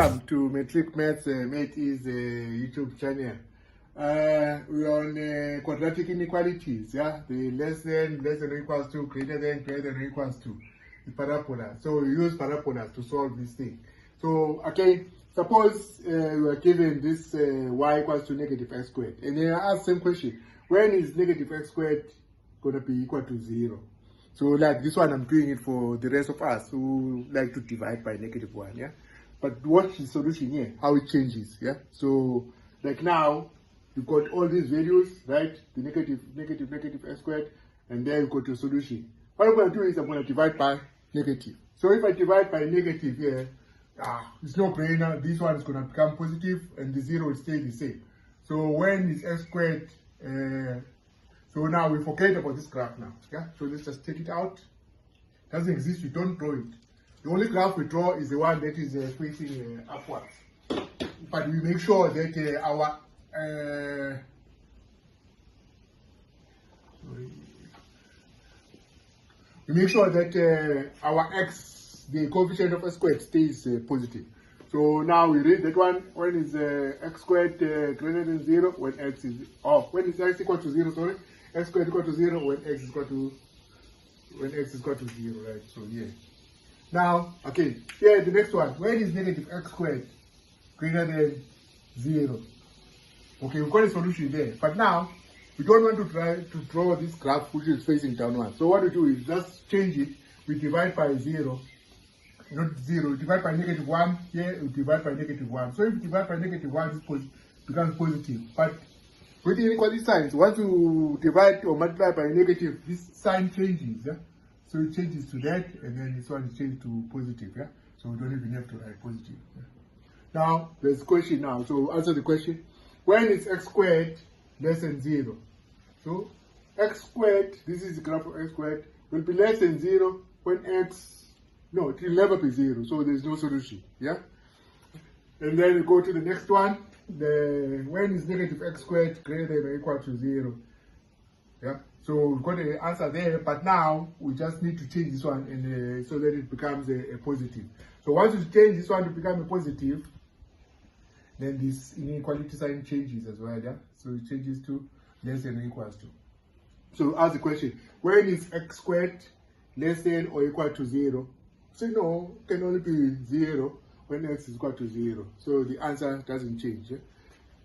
Welcome to Metric Maths Mate is YouTube channel. We're on quadratic inequalities, yeah? The less than or equals to, greater than or equals to, the parabola. So we use parabolas to solve this thing. So, okay, suppose we are given this y equals to negative x squared. And then I ask the same question, when is negative x squared going to be equal to 0? So like this one, I'm doing it for the rest of us who like to divide by -1, yeah? But watch the solution here, how it changes, yeah? So like now, you've got all these values, right? The negative x squared, and then you've got your solution. What I'm going to do is I'm going to divide by negative. So if I divide by negative here, it's no brainer. This one is going to become positive, and the 0 will stay the same. So when is x squared, so now we forget about this graph now, yeah? So let's just take it out. It doesn't exist, we don't draw it. The only graph we draw is the one that is facing upwards. But we make sure that our x, the coefficient of x squared, stays positive. So now we read that one. When is x squared greater than 0? When x is when is x equal to 0? Sorry, x squared equal to 0 when x is equal to 0, right? So yeah. Now, okay, here the next one. When is negative x squared greater than 0? Okay, we've got a solution there. But now, we don't want to try to draw this graph which is facing downward. So what we do is just change it. We divide by 0. Not 0. We divide by -1. Here, we divide by -1. So if you divide by -1, it becomes positive. But with the inequality signs, once you divide or multiply by negative, this sign changes, yeah? So it changes to that, and then this one is changed to positive, yeah? So we don't even have to write positive. Yeah? Now, there's a question now. So answer the question. When is x squared less than 0? So x squared, this is the graph of x squared, will be less than 0 when no, it will never be 0. So there's no solution, yeah? And then we go to the next one. When is negative x squared greater than or equal to 0? Yeah, so we've got the answer there, but now we just need to change this one and so that it becomes a positive. So once you change this one to become a positive, then this inequality sign changes as well, yeah? So it changes to less than or equals to. So ask the question, when is x squared less than or equal to 0? So no, it can only be 0 when x is equal to 0. So the answer doesn't change. Yeah?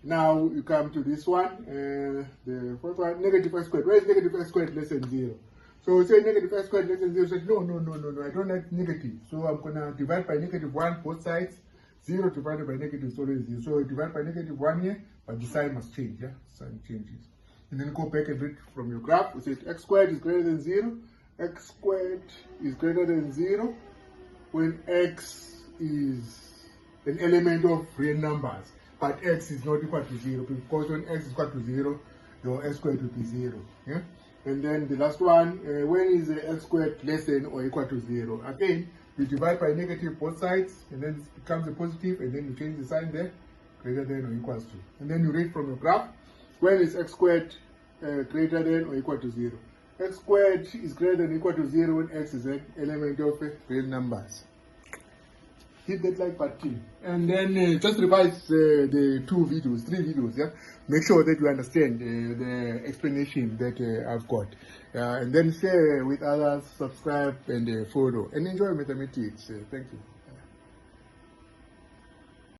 Now you come to this one, the fourth one, negative x squared. Where is negative x squared less than 0? So we say negative x squared less than 0. Say, no, I don't like negative. So I'm going to divide by -1 both sides. 0 divided by negative is always 0. So we divide by -1 here, but the sign must change. Yeah, sign changes. And then go back and read from your graph. We say x squared is greater than 0. X squared is greater than 0 when x is an element of real numbers, but x is not equal to 0, because when x is equal to 0, your x squared will be 0. Yeah? And then the last one, when is x squared less than or equal to 0? Again, you divide by negative both sides, and then it becomes a positive, and then you change the sign there, greater than or equals to. And then you read from your graph, when is x squared greater than or equal to 0? X squared is greater than or equal to 0 when x is an element of real numbers. Hit that like button, and then just revise the 3 videos, yeah? Make sure that you understand the explanation that I've got. And then share with others, subscribe and follow, and enjoy mathematics. Thank you.